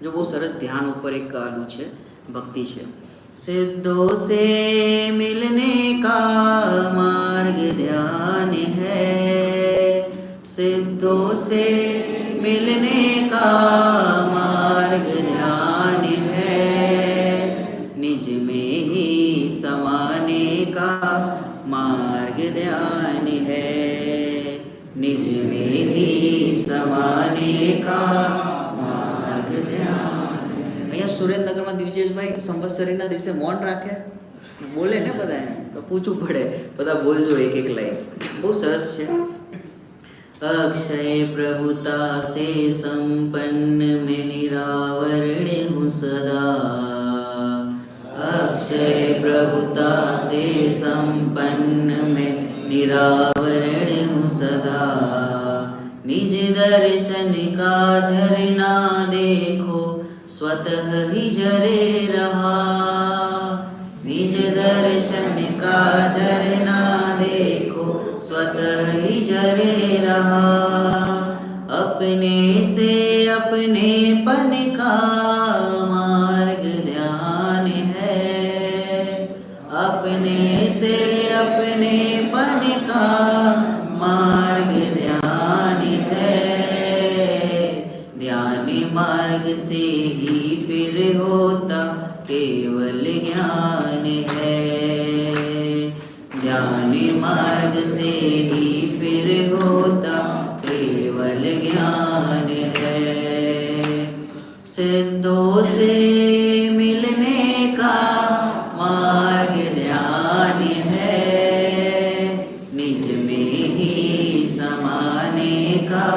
जो बहुत सरस ध्यान ऊपर एक आलू है भक्ति है। सिद्धों से मिलने का मार्ग ध्यान है, सिद्धों से मिलने का मार्ग ध्यान है, निज में ही समाने का मार्ग ध्यान है, निज में ही समाने का मार्ग ध्यान। અહીંયા સુરેન્દ્રનગરમાં દિવ્યેશભાઈ સંવત્સરીના દિવસે મૌન રાખે, બોલે ને બધા, તો પૂછવું પડે, બધા બોલજો એક એક લાઈન, બહુ સરસ છે। अक्षय प्रभुता से संपन्न में निरावरण हूँ सदा, अक्षय प्रभुता से संपन्न में निरावरण हूँ सदा, निज दर्शन का झरना देखो स्वतः ही झरे रहा, निज दर्शन का झरना देखो स्वतः ही झरे रहा, अपने से अपनेपन का मार्ग ध्यान है, अपने से अपनेपन का मार्ग ध्यान है, ध्यान मार्ग से ही फिर होता केवल ज्ञान है, ध्यान मार्ग से ही फिर होता केवल ज्ञान है, सिद्धों से मिलने का मार्ग ध्यान है, निज में ही समाने का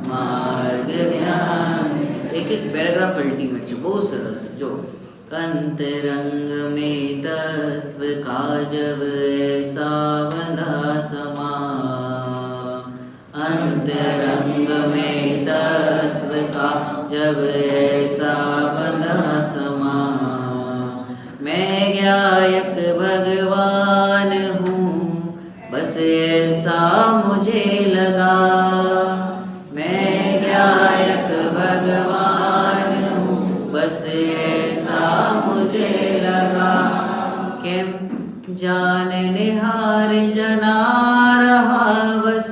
मार्ग ध्यान। एक एक पैराग्राफ अल्टीमेट है, बहुत सरस है। जो अंतरंग में तत्व का जब ऐसा बंधा समा, अंतरंग में तत्व का जब ऐसा बंधा समा, मैं गायक भगवान हूँ बस ऐसा मुझे लगा, मैं गायक भगवान हूँ बस ऐसा मुझे लगा, कि जाननिहार जना रहा बस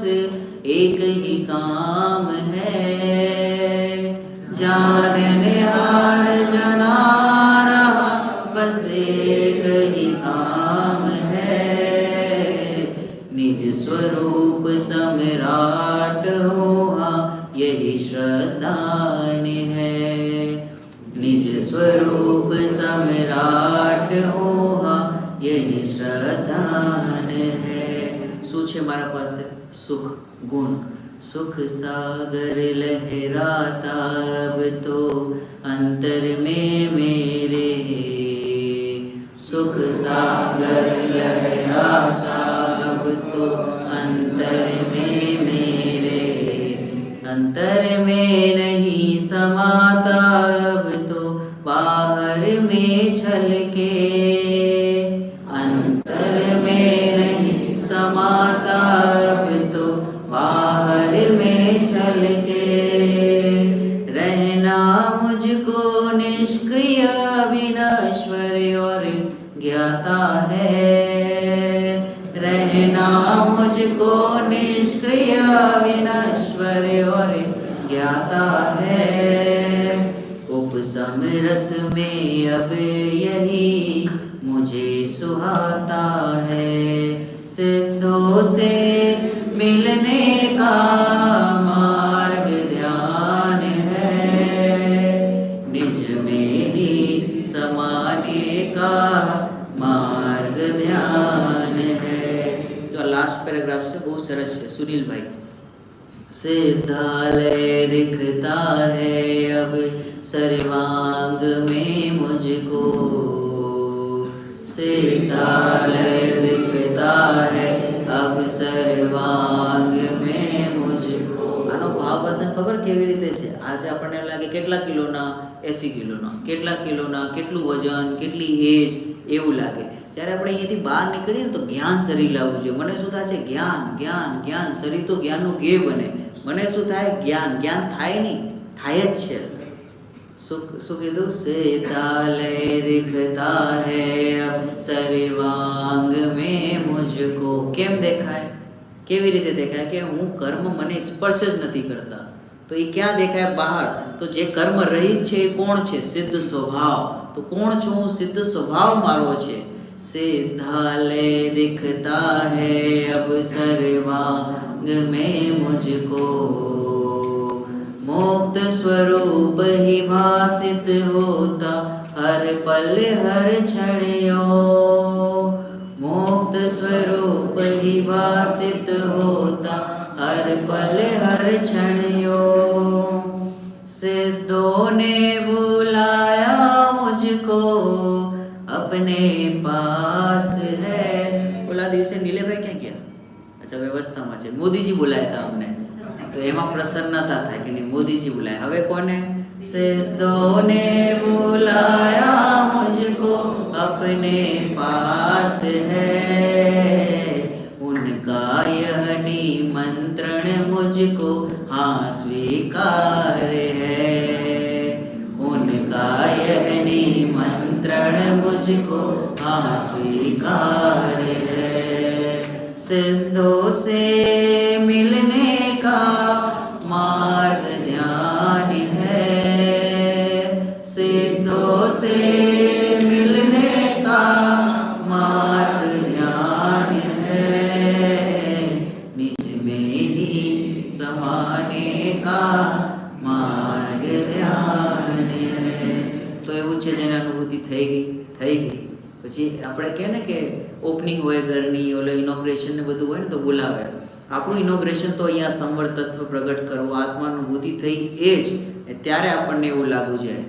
एक ही काम है, जाननिहार जना रहा बस एक ही काम है, निज स्वरूप सम्राट हुआ यही श्रद्धान है, निज स्वरूप सम्राट हुआ यही श्रद्धान है। શું છે મારા પાસે? સુખ ગુણ, सुख सागर लहराता अब तो अंतर में मेरे, सुख सागर लहराता अब तो अंतर में मेरे, अंतर में नहीं समाता अब तो बाहर में छलके, अंतर में नहीं समाता अब तो बाहर में छलके, रहना मुझको निष्क्रिय विनश्वर और ज्ञाता है, रहना मुझको निष्क्रिय विनश्वर और ज्ञाता है, उपसम रस में अब यही मुझे सुहाता है, सिद्धों से मिलने का मार्ग ध्यान है, निज में ही समाने का मार्ग ध्यान है। जो लास्ट पैराग्राफ से बहुत सरस है सुनील भाई। सिद्धालय दिखता है अब सर्वांग में मुझको, सिद्धालय दिखता है अब सर्वांग में मुझको। આનો ભાવ હશે ખબર કેવી રીતે છે? આજે આપણને એમ લાગે કેટલા કિલોના, 80 કિલોના, કેટલા કિલોના, કેટલું વજન, કેટલી એજ, એવું લાગે। જ્યારે આપણે અહીંયાથી બહાર નીકળીએ ને તો જ્ઞાન શરીર લાવવું જોઈએ। મને શું થાય છે? જ્ઞાન જ્ઞાન જ્ઞાન, શરીર તો જ્ઞાનનું ગે બને, મને શું થાય? જ્ઞાન જ્ઞાન થાય નહીં, થાય જ છે। શું કીધું? સિદ્ધાલય દિખતા હૈ અબ સર્વાંગ में मुझको. કેમ દેખાય? કેવી રીતે દેખાય? કે હું કર્મ મને સ્પર્શ જ નથી કરતા. તો એ ક્યાં દેખાય? બહાર. તો જે કર્મ રહિત છે એ કોણ છે? સિદ્ધ સ્વભાવ. તો કોણ છું? સિદ્ધ સ્વભાવ મારો છે. सिद्धालय दिखता है अब सर्वांग में मुझको, मुक्त स्वरूप ही भासित होता हर पल हर क्षण यो, मुक्त स्वरूप ही भासित होता हर पल हर क्षण यो, सिद्धों ने बुलाया मुझको अपने पास है. ઓલા દિવસે નીલેભાઈ ક્યાં ગયા? અચ્છા, વ્યવસ્થામાં છે. મોદીજી બોલાયા હતા અમને, તો એમાં પ્રસન્નતા થાય કે નહીં, મોદીજી બોલાય. હવે કોને? સિદ્ધોं ने बुलाया मुझको अपने पास है, उनका यह निमंत्रण मुझको हाँ स्वीकार है, उनका यह निमंत्रण मुझको हाँ स्वीकार है, सिद्धों से मिलने का मार्ग ध्यान है, सिद्धों से मिलने का मार्ग ध्यान है, निज में ही समाने का मार्ग ध्यान है. તો એવું છે જેને અનુભૂતિ થઈ ગઈ. પછી આપણે કહે ને કે ઓપનિંગ હોય ઘરની, ઓલો ઇનોગ્રેશન ને બધું હોય ને તો બોલાવે. આપણું ઇનોગ્રેશન તો અહીંયા સંવર તત્વ પ્રગટ કરવું, આત્માનુભૂતિ થઈ એ જ, ત્યારે આપણને એવું લાગવું જાય